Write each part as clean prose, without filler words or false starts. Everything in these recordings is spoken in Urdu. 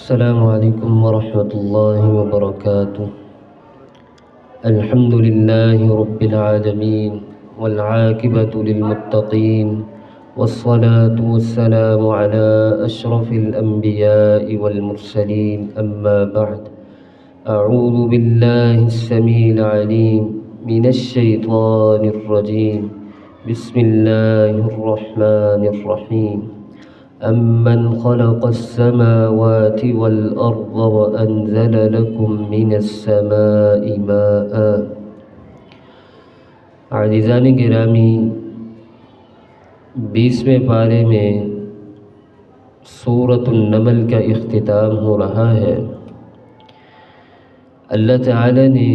السلام علیکم ورحمۃ اللہ وبرکاتہ۔ الحمد للہ رب العالمین والعاقبۃ للمتقین والصلاة والسلام علی اشرف الانبیاء والمرسلین، اما بعد، اعوذ باللہ السمیع العلیم من الشیطان الرجیم، بسم اللہ الرحمن الرحیم۔ أَمَّنْ خَلَقَ السَّمَاوَاتِ وَالْأَرْضَ وَأَنزَلَ لَكُم مِّنَ السَّمَاءِ مَاءً۔ عزیزان گرامی، 20ویں پارے میں سورۃ النمل کا اختتام ہو رہا ہے۔ اللہ تعالی نے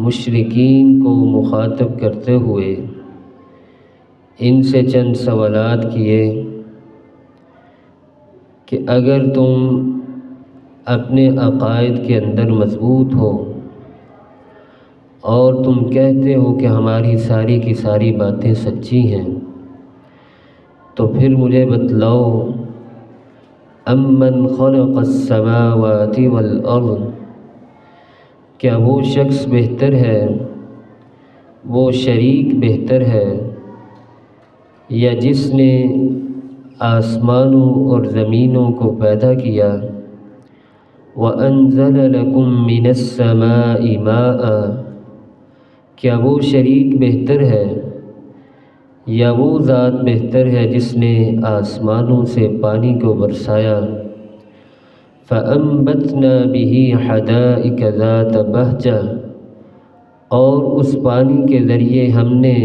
مشرکین کو مخاطب کرتے ہوئے ان سے چند سوالات کیے کہ اگر تم اپنے عقائد کے اندر مضبوط ہو اور تم کہتے ہو کہ ہماری ساری کی ساری باتیں سچی ہیں، تو پھر مجھے بتلاؤ، امن خلق السماوات والارض، کیا وہ شخص بہتر ہے، وہ شریک بہتر ہے، یا جس نے آسمانوں اور زمینوں کو پیدا کیا؟ وَأَنزَلَ لَكُم مِّنَ السَّمَاءِ مَاءً، کیا وہ شریک بہتر ہے یا وہ ذات بہتر ہے جس نے آسمانوں سے پانی کو برسایا؟ فَأَنبَتْنَا بِهِ حَدَائِقَ ذَاتَ بَهْجَةٍ، اور اس پانی کے ذریعے ہم نے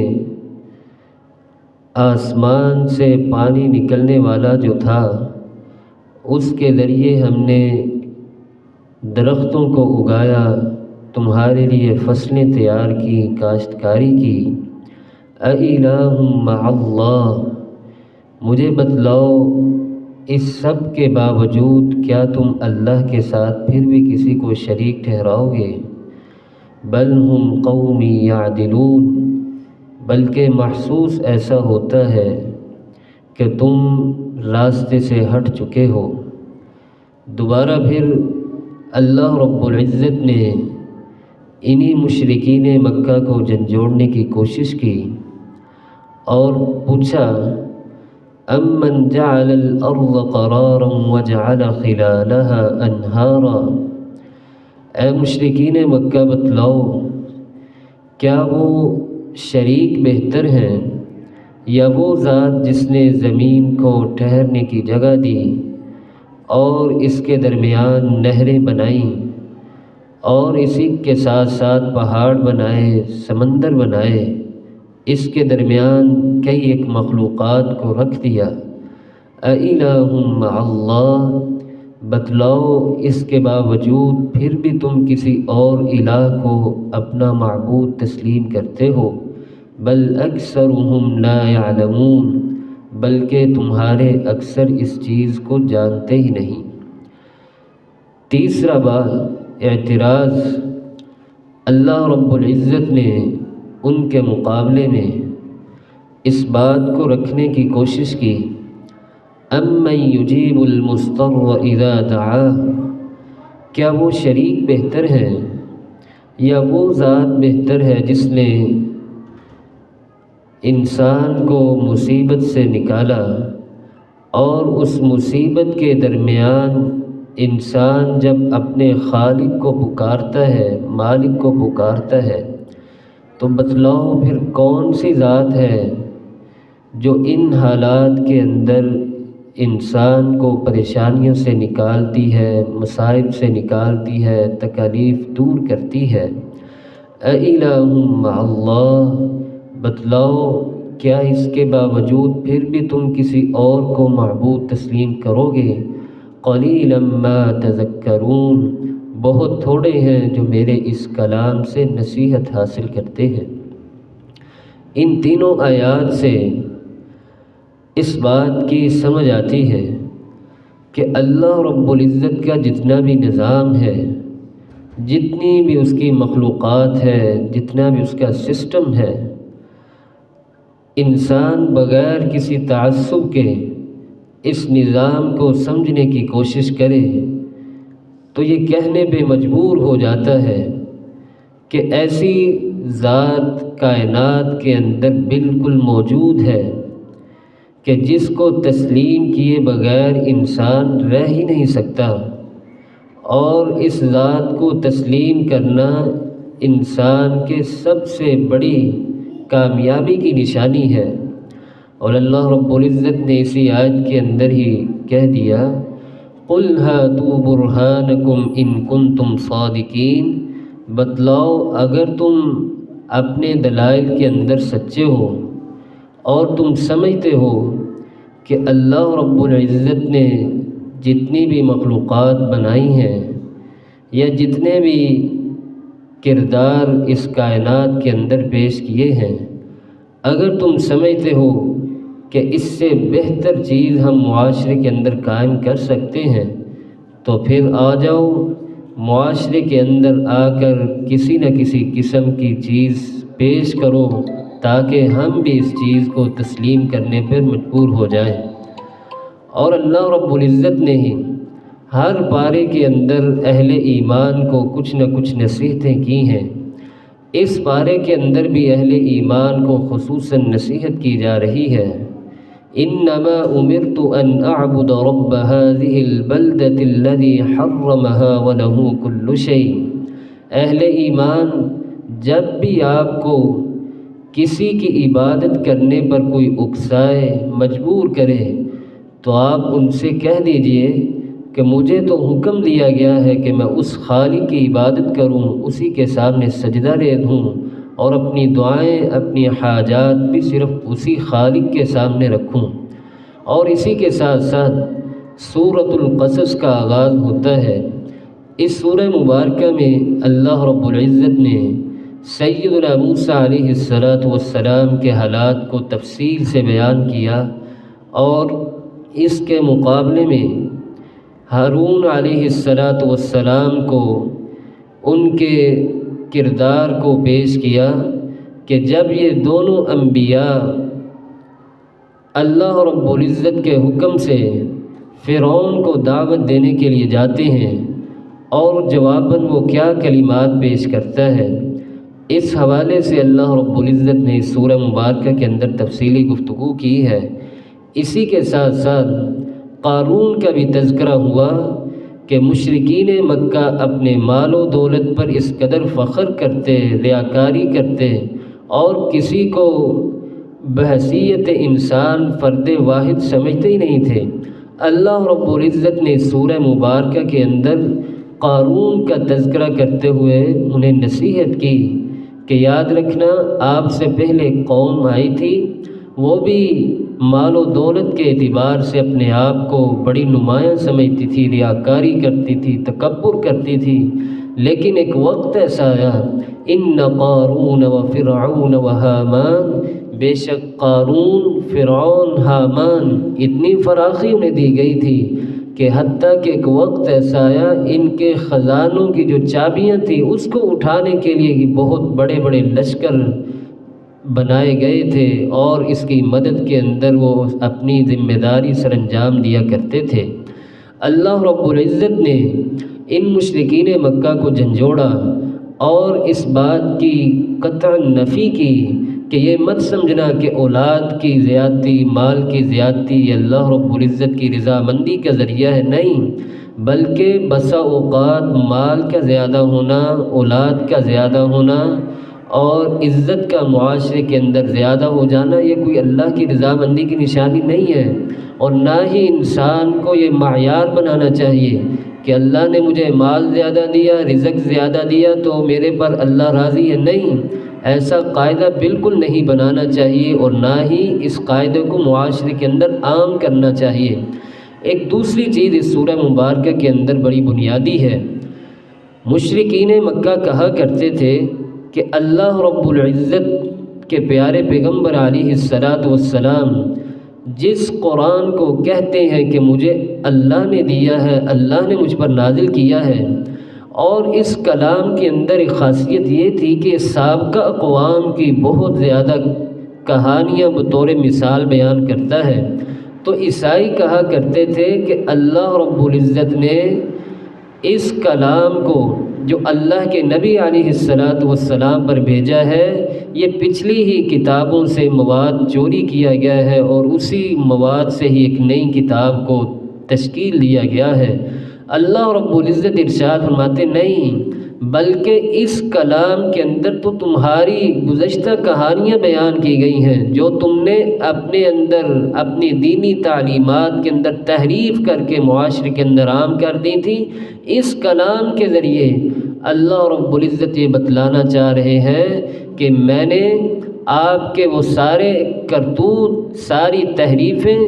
آسمان سے پانی نکلنے والا جو تھا اس کے ذریعے ہم نے درختوں کو اگایا، تمہارے لیے فصلیں تیار کی، کاشتکاری کی۔ أَإِلَٰهٌ مَّعَ اللَّهِ، مجھے بتلاؤ اس سب کے باوجود کیا تم اللہ کے ساتھ پھر بھی کسی کو شریک ٹھہراؤ گے؟ بل ہم قوم یعدلون، بلکہ محسوس ایسا ہوتا ہے کہ تم راستے سے ہٹ چکے ہو۔ دوبارہ پھر اللہ رب العزت نے انہی مشرکین مکہ کو جھنجھوڑنے کی کوشش کی اور پوچھا، امن جعل الارض قرارا وجعل خلالها انہارا، اے مشرکین مکہ بتلاؤ، کیا وہ شریک بہتر ہیں یا وہ ذات جس نے زمین کو ٹھہرنے کی جگہ دی اور اس کے درمیان نہریں بنائیں اور اسی کے ساتھ ساتھ پہاڑ بنائے، سمندر بنائے، اس کے درمیان کئی ایک مخلوقات کو رکھ دیا۔ أَإِلَٰهٌ مَّعَ اللَّهِ، بتلاؤ اس کے باوجود پھر بھی تم کسی اور الہ کو اپنا معبود تسلیم کرتے ہو۔ بل اکثرهم لا يعلمون، بلکہ تمہارے اکثر اس چیز کو جانتے ہی نہیں۔ تیسرا بات اعتراض، اللہ رب العزت نے ان کے مقابلے میں اس بات کو رکھنے کی کوشش کی، امن یجیب المضطر اذا دعاہ، کیا وہ شریک بہتر ہے یا وہ ذات بہتر ہے جس نے انسان کو مصیبت سے نکالا اور اس مصیبت کے درمیان انسان جب اپنے خالق کو پکارتا ہے، مالک کو پکارتا ہے، تو بتلاؤ پھر کون سی ذات ہے جو ان حالات کے اندر انسان کو پریشانیوں سے نکالتی ہے، مصائب سے نکالتی ہے، تکالیف دور کرتی ہے۔ أَإِلَٰهٌ مَّعَ اللَّهِ، بتلاؤ کیا اس کے باوجود پھر بھی تم کسی اور کو معبود تسلیم کرو گے؟ قَلِيلًا مَّا تَذَكَّرُونَ، بہت تھوڑے ہیں جو میرے اس کلام سے نصیحت حاصل کرتے ہیں۔ ان تینوں آیات سے اس بات کی سمجھ آتی ہے کہ اللہ رب العزت کا جتنا بھی نظام ہے، جتنی بھی اس کی مخلوقات ہے، جتنا بھی اس کا سسٹم ہے، انسان بغیر کسی تعصب کے اس نظام کو سمجھنے کی کوشش کرے تو یہ کہنے پہ مجبور ہو جاتا ہے کہ ایسی ذات کائنات کے اندر بالکل موجود ہے کہ جس کو تسلیم کیے بغیر انسان رہ ہی نہیں سکتا، اور اس ذات کو تسلیم کرنا انسان کے سب سے بڑی کامیابی کی نشانی ہے۔ اور اللہ رب العزت نے اسی آیت کے اندر ہی کہہ دیا، قُلْ هَاتُوا بُرْهَانَكُمْ إِن كُنتُمْ صَادِقِينَ، بتلاؤ اگر تم اپنے دلائل کے اندر سچے ہو اور تم سمجھتے ہو کہ اللہ رب العزت نے جتنی بھی مخلوقات بنائی ہیں یا جتنے بھی کردار اس کائنات کے اندر پیش کیے ہیں، اگر تم سمجھتے ہو کہ اس سے بہتر چیز ہم معاشرے کے اندر قائم کر سکتے ہیں تو پھر آ جاؤ، معاشرے کے اندر آ کر کسی نہ کسی قسم کی چیز پیش کرو تاکہ ہم بھی اس چیز کو تسلیم کرنے پر مجبور ہو جائیں۔ اور اللہ رب العزت نے ہی ہر پارے کے اندر اہل ایمان کو کچھ نہ کچھ نصیحتیں کی ہیں۔ اس پارے کے اندر بھی اہل ایمان کو خصوصاً نصیحت کی جا رہی ہے، انما امرت ان اعبد رب هذه البلدة الذي حرمها وله كل شيء۔ اہل ایمان جب بھی آپ کو کسی کی عبادت کرنے پر کوئی اکسائے، مجبور کرے، تو آپ ان سے کہہ دیجئے کہ مجھے تو حکم دیا گیا ہے کہ میں اس خالق کی عبادت کروں، اسی کے سامنے سجدہ دے دوں، اور اپنی دعائیں، اپنی حاجات بھی صرف اسی خالق کے سامنے رکھوں۔ اور اسی کے ساتھ ساتھ سورۃ القصص کا آغاز ہوتا ہے۔ اس سورہ مبارکہ میں اللہ رب العزت نے سیدنا موسیٰ علیہ السلام کے حالات کو تفصیل سے بیان کیا، اور اس کے مقابلے میں ہارون علیہ السلام کو ان کے کردار کو پیش کیا کہ جب یہ دونوں انبیاء اللہ رب العزت کے حکم سے فرعون کو دعوت دینے کے لیے جاتے ہیں اور جواباً وہ کیا کلمات پیش کرتا ہے، اس حوالے سے اللہ رب العزت نے اس سورہ مبارکہ کے اندر تفصیلی گفتگو کی ہے۔ اسی کے ساتھ ساتھ قارون کا بھی تذکرہ ہوا کہ مشرکین مکہ اپنے مال و دولت پر اس قدر فخر کرتے، ریاکاری کرتے، اور کسی کو بحیثیت انسان فرد واحد سمجھتے ہی نہیں تھے۔ اللہ رب العزت نے سورہ مبارکہ کے اندر قارون کا تذکرہ کرتے ہوئے انہیں نصیحت کی کہ یاد رکھنا، آپ سے پہلے قوم آئی تھی، وہ بھی مال و دولت کے اعتبار سے اپنے آپ کو بڑی نمایاں سمجھتی تھی، ریاکاری کرتی تھی، تکبر کرتی تھی، لیکن ایک وقت ایسا آیا، ان قارون و فرعون و حامان، بے شک قارون، فرعون، حامان، اتنی فراخی انہیں دی گئی تھی کہ حتیٰ کہ ایک وقت ایسا آیا ان کے خزانوں کی جو چابیاں تھیں اس کو اٹھانے کے لیے ہی بہت بڑے بڑے لشکر بنائے گئے تھے، اور اس کی مدد کے اندر وہ اپنی ذمہ داری سر انجام دیا کرتے تھے۔ اللہ رب العزت نے ان مشرکین مکہ کو جھنجھوڑا اور اس بات کی قطع نفی کی کہ یہ مت سمجھنا کہ اولاد کی زیادتی، مال کی زیادتی یہ اللہ رب العزت کی رضامندی کا ذریعہ ہے، نہیں، بلکہ بسا اوقات مال کا زیادہ ہونا، اولاد کا زیادہ ہونا اور عزت کا معاشرے کے اندر زیادہ ہو جانا یہ کوئی اللہ کی رضامندی کی نشانی نہیں ہے، اور نہ ہی انسان کو یہ معیار بنانا چاہیے کہ اللہ نے مجھے مال زیادہ دیا، رزق زیادہ دیا تو میرے پر اللہ راضی ہے، نہیں، ایسا قاعدہ بالکل نہیں بنانا چاہیے، اور نہ ہی اس قاعدے کو معاشرے کے اندر عام کرنا چاہیے۔ ایک دوسری چیز اس سورہ مبارکہ کے اندر بڑی بنیادی ہے، مشرکین مکہ کہا کرتے تھے کہ اللہ رب العزت کے پیارے پیغمبر علیہ السلام جس قرآن کو کہتے ہیں کہ مجھے اللہ نے دیا ہے، اللہ نے مجھ پر نازل کیا ہے، اور اس کلام کے اندر ایک خاصیت یہ تھی کہ سابقہ اقوام کی بہت زیادہ کہانیاں بطور مثال بیان کرتا ہے، تو عیسائی کہا کرتے تھے کہ اللہ رب العزت نے اس کلام کو جو اللہ کے نبی علیہ السلام پر بھیجا ہے، یہ پچھلی ہی کتابوں سے مواد چوری کیا گیا ہے اور اسی مواد سے ہی ایک نئی کتاب کو تشکیل دیا گیا ہے۔ اللہ رب العزت ارشاد فرماتے نہیں، بلکہ اس کلام کے اندر تو تمہاری گزشتہ کہانیاں بیان کی گئی ہیں جو تم نے اپنے اندر اپنی دینی تعلیمات کے اندر تحریف کر کے معاشرے کے اندر عام کر دی تھی۔ اس کلام کے ذریعے اللہ رب العزت یہ بتلانا چاہ رہے ہیں کہ میں نے آپ کے وہ سارے کرتوت، ساری تحریفیں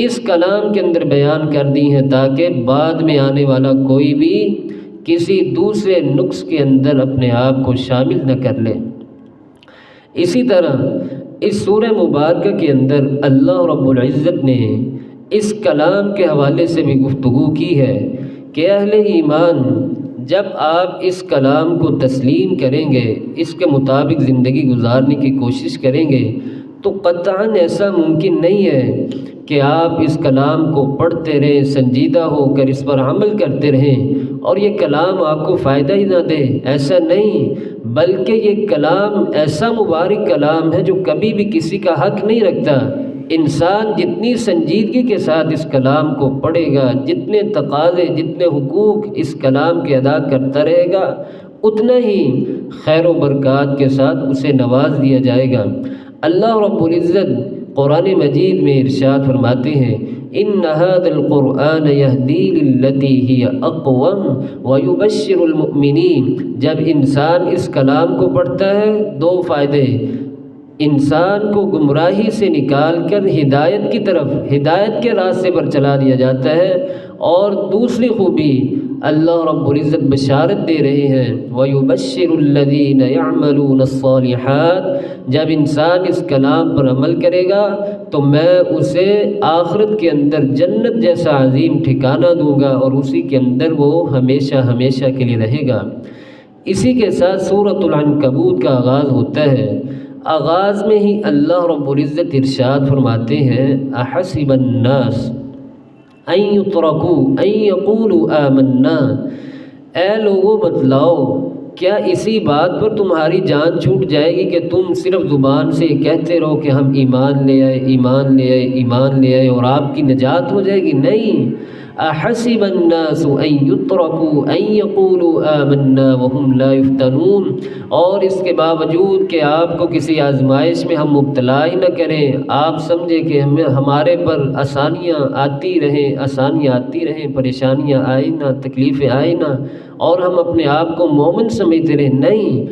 اس کلام کے اندر بیان کر دی ہیں تاکہ بعد میں آنے والا کوئی بھی کسی دوسرے نقص کے اندر اپنے آپ کو شامل نہ کر لے۔ اسی طرح اس سورہ مبارکہ کے اندر اللہ رب العزت نے اس کلام کے حوالے سے بھی گفتگو کی ہے کہ اہل ایمان جب آپ اس کلام کو تسلیم کریں گے، اس کے مطابق زندگی گزارنے کی کوشش کریں گے، تو قطعاً ایسا ممکن نہیں ہے کہ آپ اس کلام کو پڑھتے رہیں، سنجیدہ ہو کر اس پر عمل کرتے رہیں اور یہ کلام آپ کو فائدہ ہی نہ دے۔ ایسا نہیں، بلکہ یہ کلام ایسا مبارک کلام ہے جو کبھی بھی کسی کا حق نہیں رکھتا۔ انسان جتنی سنجیدگی کے ساتھ اس کلام کو پڑھے گا، جتنے تقاضے، جتنے حقوق اس کلام کے ادا کرتا رہے گا، اتنا ہی خیر و برکات کے ساتھ اسے نواز دیا جائے گا۔ اللہ رب العزت قرآن مجید میں ارشاد فرماتے ہیں، ان هذا القرآن يهدي للتي هي اقوم ويبشر المؤمنین۔ جب انسان اس کلام کو پڑھتا ہے، دو فائدے، انسان کو گمراہی سے نکال کر ہدایت کی طرف، ہدایت کے راستے پر چلا دیا جاتا ہے، اور دوسری خوبی اللہ رب العزت بشارت دے رہے ہیں، وَيُبَشِّرُ الَّذِينَ يَعْمَلُونَ الصَّالِحَاتِ۔ جب انسان اس کلام پر عمل کرے گا تو میں اسے آخرت کے اندر جنت جیسا عظیم ٹھکانہ دوں گا اور اسی کے اندر وہ ہمیشہ ہمیشہ کے لیے رہے گا۔ اسی کے ساتھ سورۃ العنکبوت کا آغاز ہوتا ہے۔ آغاز میں ہی اللہ رب العزت ارشاد فرماتے ہیں، احسب الناس ان یترکوا ان یقولوا آمنا۔ اے لوگوں بتلاؤ، کیا اسی بات پر تمہاری جان چھوٹ جائے گی کہ تم صرف زبان سے کہتے رہو کہ ہم ایمان لے آئے، ایمان لے آئے، ایمان لے آئے اور آپ کی نجات ہو جائے گی؟ نہیں۔ احسب الناس ان یترکوا ان یقولوا آمنا وهم لا یفتنون۔ اور اس کے باوجود کہ آپ کو کسی آزمائش میں ہم مبتلا ہی نہ کریں، آپ سمجھیں کہ ہمارے پر آسانیاں آتی رہیں، پریشانیاں آئیں نہ، تکلیفیں آئیں نہ، اور ہم اپنے آپ کو مومن سمجھتے رہیں۔ نہیں،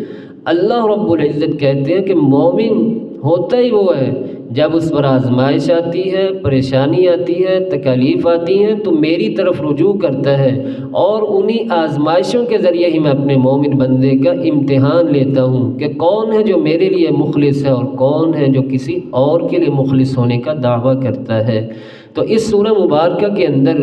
اللہ رب العزت کہتے ہیں کہ مومن ہوتا ہی وہ ہے جب اس پر آزمائش آتی ہے، پریشانی آتی ہے، تکالیف آتی ہیں تو میری طرف رجوع کرتا ہے، اور انہی آزمائشوں کے ذریعے ہی میں اپنے مومن بندے کا امتحان لیتا ہوں کہ کون ہے جو میرے لیے مخلص ہے اور کون ہے جو کسی اور کے لیے مخلص ہونے کا دعویٰ کرتا ہے۔ تو اس سورہ مبارکہ کے اندر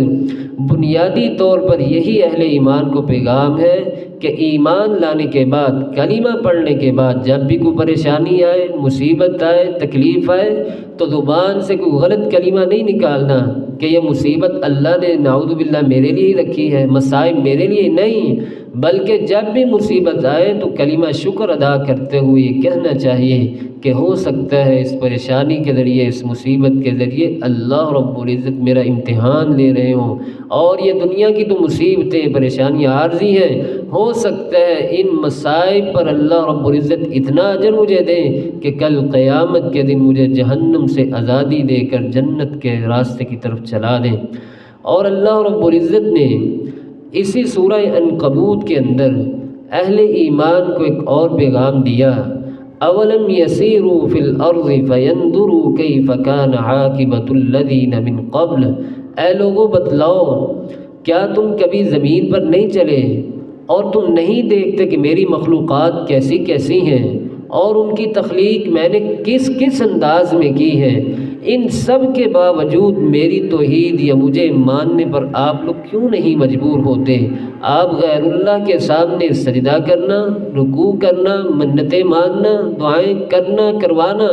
بنیادی طور پر یہی اہل ایمان کو پیغام ہے کہ ایمان لانے کے بعد، کلمہ پڑھنے کے بعد جب بھی کوئی پریشانی آئے، مصیبت آئے، تکلیف آئے تو زبان سے کوئی غلط کلمہ نہیں نکالنا کہ یہ مصیبت اللہ نے نعوذ باللہ میرے لیے ہی رکھی ہے، مصائب میرے لیے نہیں، بلکہ جب بھی مصیبت آئے تو کلمہ شکر ادا کرتے ہوئے یہ کہنا چاہیے کہ ہو سکتا ہے اس پریشانی کے ذریعے، اس مصیبت کے ذریعے اللہ رب العزت میرا امتحان لے رہے ہوں، اور یہ دنیا کی تو مصیبتیں، پریشانیاں عارضی ہیں، ہو سکتا ہے ان مصائب پر اللہ رب العزت اتنا اجر مجھے دیں کہ کل قیامت کے دن مجھے جہنم سے آزادی دے کر جنت کے راستے کی طرف چلا دیں۔ اور اللہ رب العزت نے اسی سورہ عنکبوت کے اندر اہل ایمان کو ایک اور پیغام دیا، اولم یسیروا فی الارض فینظروا کیف کان عاقبۃ الذین من قبل۔ اے لوگوں بتلاؤ، کیا تم کبھی زمین پر نہیں چلے اور تم نہیں دیکھتے کہ میری مخلوقات کیسی کیسی ہیں اور ان کی تخلیق میں نے کس کس انداز میں کی ہے؟ ان سب کے باوجود میری توحید یا مجھے ماننے پر آپ لوگ کیوں نہیں مجبور ہوتے؟ آپ غیر اللہ کے سامنے سجدہ کرنا، رکوع کرنا، منتیں ماننا، دعائیں کرنا، کروانا،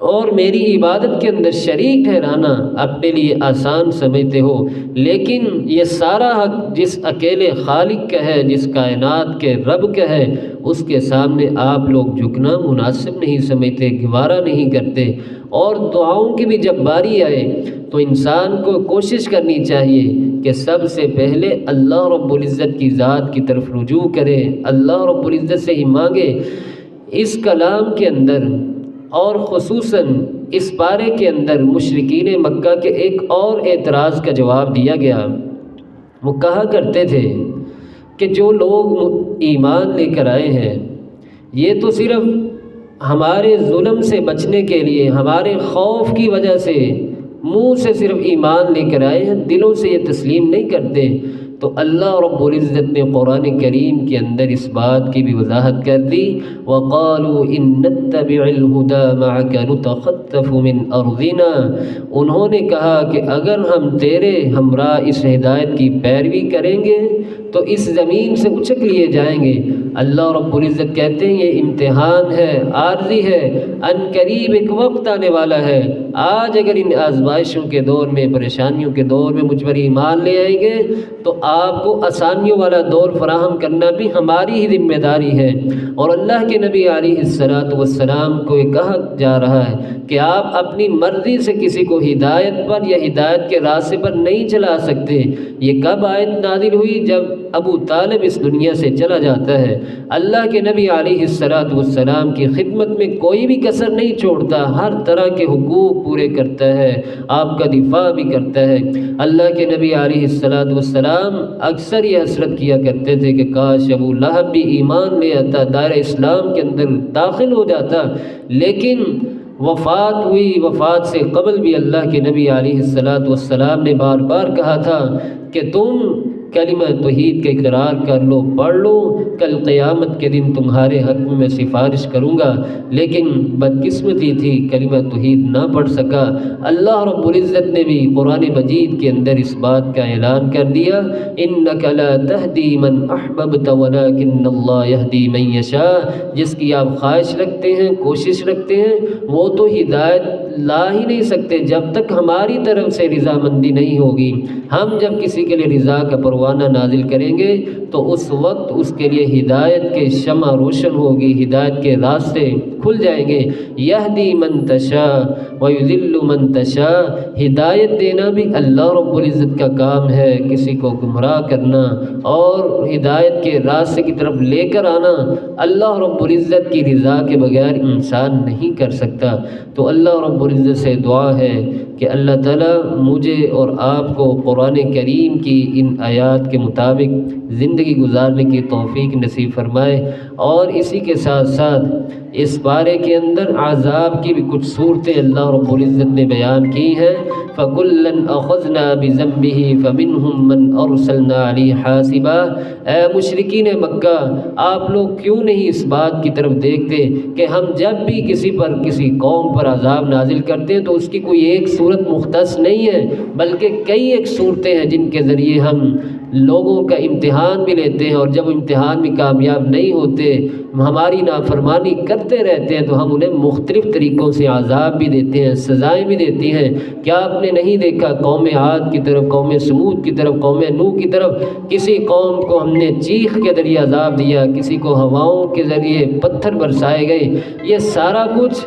اور میری عبادت کے اندر شریک ٹھہرانا اپنے لیے آسان سمجھتے ہو، لیکن یہ سارا حق جس اکیلے خالق کا ہے، جس کائنات کے رب کا ہے، اس کے سامنے آپ لوگ جھکنا مناسب نہیں سمجھتے، گوارا نہیں کرتے۔ اور دعاؤں کی بھی جب باری آئے تو انسان کو کوشش کرنی چاہیے کہ سب سے پہلے اللہ رب العزت کی ذات کی طرف رجوع کرے، اللہ رب العزت سے ہی مانگے۔ اس کلام کے اندر اور خصوصاً اس پارے کے اندر مشرکین مکہ کے ایک اور اعتراض کا جواب دیا گیا۔ وہ کہا کرتے تھے کہ جو لوگ ایمان لے کر آئے ہیں یہ تو صرف ہمارے ظلم سے بچنے کے لیے، ہمارے خوف کی وجہ سے منہ سے صرف ایمان لے کر آئے ہیں، دلوں سے یہ تسلیم نہیں کرتے۔ تو اللہ رب العزت نے قرآن کریم کے اندر اس بات کی بھی وضاحت کر دی، وَقَالُوا إِن نَتَّبِعِ الْهُدَى مَعَكَ نُتَخَطَّفُ مِنْ أَرْضِنَا، انہوں نے کہا کہ اگر ہم تیرے ہمراہ اس ہدایت کی پیروی کریں گے تو اس زمین سے اچک لیے جائیں گے۔ اللہ رب العزت کہتے ہیں یہ امتحان ہے، عارضی ہے، ان قریب ایک وقت آنے والا ہے۔ آج اگر ان آزمائشوں کے دور میں، پریشانیوں کے دور میں مجھ پر ایمان لے آئیں گے تو آپ کو آسانیوں والا دور فراہم کرنا بھی ہماری ہی ذمہ داری ہے۔ اور اللہ کے نبی علیہ السلام کو یہ کہا جا رہا ہے کہ آپ اپنی مرضی سے کسی کو ہدایت پر یا ہدایت کے راستے پر نہیں چلا سکتے۔ یہ کب آیت نازل ہوئی؟ جب ابو طالب اس دنیا سے چلا جاتا ہے۔ اللہ کے نبی علیہ السلام کی خدمت میں کوئی بھی کسر نہیں چھوڑتا، ہر طرح کے حقوق پورے کرتا ہے، آپ کا دفاع بھی کرتا ہے۔ اللہ کے نبی علیہ السلام اکثر یہ حسرت کیا کرتے تھے کہ کاش ابو لہب بھی ایمان لے آتا، دائرہ اسلام کے اندر داخل ہو جاتا، لیکن وفات ہوئی۔ وفات سے قبل بھی اللہ کے نبی علیہ السلام نے بار بار کہا تھا کہ تم کلمہ توحید کے اقرار کر لو، پڑھ لو، کل قیامت کے دن تمہارے حق میں سفارش کروں گا، لیکن بدقسمتی تھی کلمہ توحید نہ پڑھ سکا۔ اللہ رب العزت نے بھی قرآن مجید کے اندر اس بات کا اعلان کر دیا، انک لا تہدی من احببت ولکن اللہ یہدی من یشاء، جس کی آپ خواہش رکھتے ہیں، کوشش رکھتے ہیں، وہ تو ہدایت لا ہی نہیں سکتے جب تک ہماری طرف سے رضامندی نہیں ہوگی۔ ہم جب کسی کے لیے رضا کا پروانہ نازل کریں گے تو اس وقت اس کے لیے ہدایت کے شمع روشن ہوگی، ہدایت کے راستے کھل جائیں گے۔ یہدی من تشاء ویضل من تشاء، ہدایت دینا بھی اللہ رب العزت کا کام ہے، کسی کو گمراہ کرنا اور ہدایت کے راستے کی طرف لے کر آنا اللہ رب العزت کی رضا کے بغیر انسان نہیں کر سکتا۔ تو اللہ رب العزت سے دعا ہے کہ اللہ تعالیٰ مجھے اور آپ کو قرآن کریم کی ان آیات کے مطابق زندگی گزارنے کی توفیق نصیب فرمائے۔ اور اسی کے ساتھ ساتھ اس بارے کے اندر عذاب کی بھی کچھ صورتیں اللہ رب العزت نے بیان کی ہیں۔ فَكُلًّا أَخَذْنَا بِذَنبِهِ فَمِنْهُمْ مَنْ أَرْسَلْنَا عَلَيْهِ حَاصِبًا، اے مشرکین مکہ آپ لوگ کیوں نہیں اس بات کی طرف دیکھتے کہ ہم جب بھی کسی پر، کسی قوم پر عذاب نازل کرتے ہیں تو اس کی کوئی ایک صورت مختص نہیں ہے، بلکہ کئی ایک صورتیں ہیں جن کے ذریعے ہم لوگوں کا امتحان بھی لیتے ہیں، اور جب امتحان میں کامیاب نہیں ہوتے، ہماری نافرمانی کرتے رہتے ہیں تو ہم انہیں مختلف طریقوں سے عذاب بھی دیتے ہیں، سزائیں بھی دیتی ہیں۔ کیا آپ نے نہیں دیکھا قوم عاد کی طرف، قوم سمود کی طرف، قوم نوح کی طرف، کسی قوم کو ہم نے چیخ کے ذریعے عذاب دیا، کسی کو ہواؤں کے ذریعے پتھر برسائے گئے۔ یہ سارا کچھ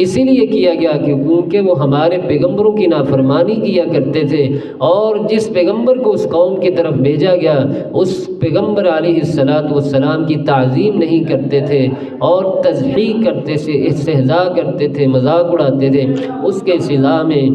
اسی لیے کیا گیا کہ کیونکہ وہ ہمارے پیغمبروں کی نافرمانی کیا کرتے تھے، اور جس پیغمبر کو اس قوم کی طرف بھیجا گیا اس پیغمبر علیہ السلام کی تعظیم نہیں کرتے تھے اور تضحیق کرتے تھے، استہزاء کرتے تھے، مذاق اڑاتے تھے۔ اس کے سزا میں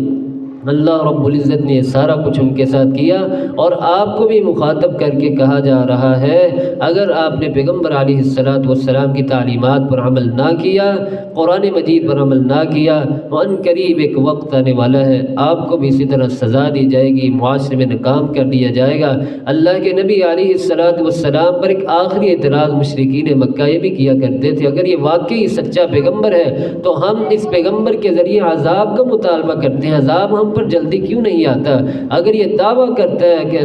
اللہ رب العزت نے سارا کچھ ان کے ساتھ کیا، اور آپ کو بھی مخاطب کر کے کہا جا رہا ہے اگر آپ نے پیغمبر علیہ السلام کی تعلیمات پر عمل نہ کیا، قرآن مجید پر عمل نہ کیا، ان قریب ایک وقت آنے والا ہے آپ کو بھی اسی طرح سزا دی جائے گی، معاشرے میں ناکام کر دیا جائے گا۔ اللہ کے نبی علیہ السلام پر ایک آخری اعتراض مشرکین مکہ یہ بھی کیا کرتے تھے، اگر یہ واقعی سچا پیغمبر ہے تو ہم اس پیغمبر کے ذریعے عذاب کا مطالبہ کرتے ہیں، عذاب ہم ہم پر جلدی کیوں نہیں آتا؟ اگر یہ دعویٰ کرتا ہے کہ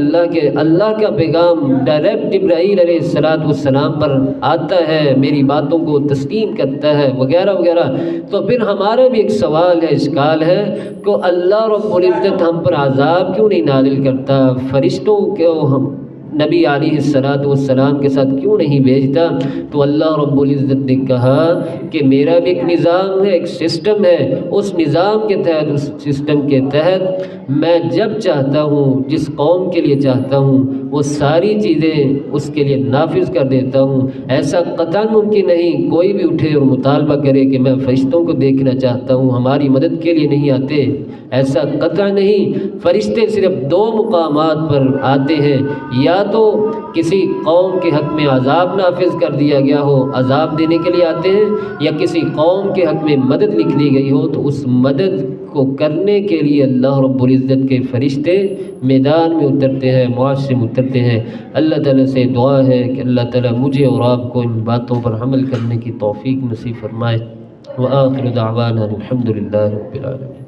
اللہ کا پیغام ڈائریکٹ جبرائیل علیہ السلام پر آتا ہے، میری باتوں کو تسلیم کرتا ہے وغیرہ وغیرہ، تو پھر ہمارا بھی ایک سوال ہے، اشکال ہے کہ اللہ رب العزت ہم پر عذاب کیوں نہیں نازل کرتا؟ فرشتوں کو ہم نبی علیہ السلام کے ساتھ کیوں نہیں بھیجتا؟ تو اللہ رب العزت نے کہا کہ میرا بھی ایک نظام ہے، ایک سسٹم ہے، اس نظام کے تحت، اس سسٹم کے تحت میں جب چاہتا ہوں، جس قوم کے لیے چاہتا ہوں، وہ ساری چیزیں اس کے لیے نافذ کر دیتا ہوں۔ ایسا قطعاً ممکن نہیں کوئی بھی اٹھے اور مطالبہ کرے کہ میں فرشتوں کو دیکھنا چاہتا ہوں، ہماری مدد کے لیے نہیں آتے، ایسا قطع نہیں۔ فرشتے صرف دو مقامات پر آتے ہیں، یا تو کسی قوم کے حق میں عذاب نافذ کر دیا گیا ہو، عذاب دینے کے لیے آتے ہیں، یا کسی قوم کے حق میں مدد لکھ لی گئی ہو تو اس مدد کو کرنے کے لیے اللہ رب العزت کے فرشتے میدان میں اترتے ہیں، معاشرے میں اترتے ہیں۔ اللہ تعالیٰ سے دعا ہے کہ اللہ تعالیٰ مجھے اور آپ کو ان باتوں پر عمل کرنے کی توفیق نصیب فرمائے۔ وآخر دعوانا الحمد للہ رب العالمین۔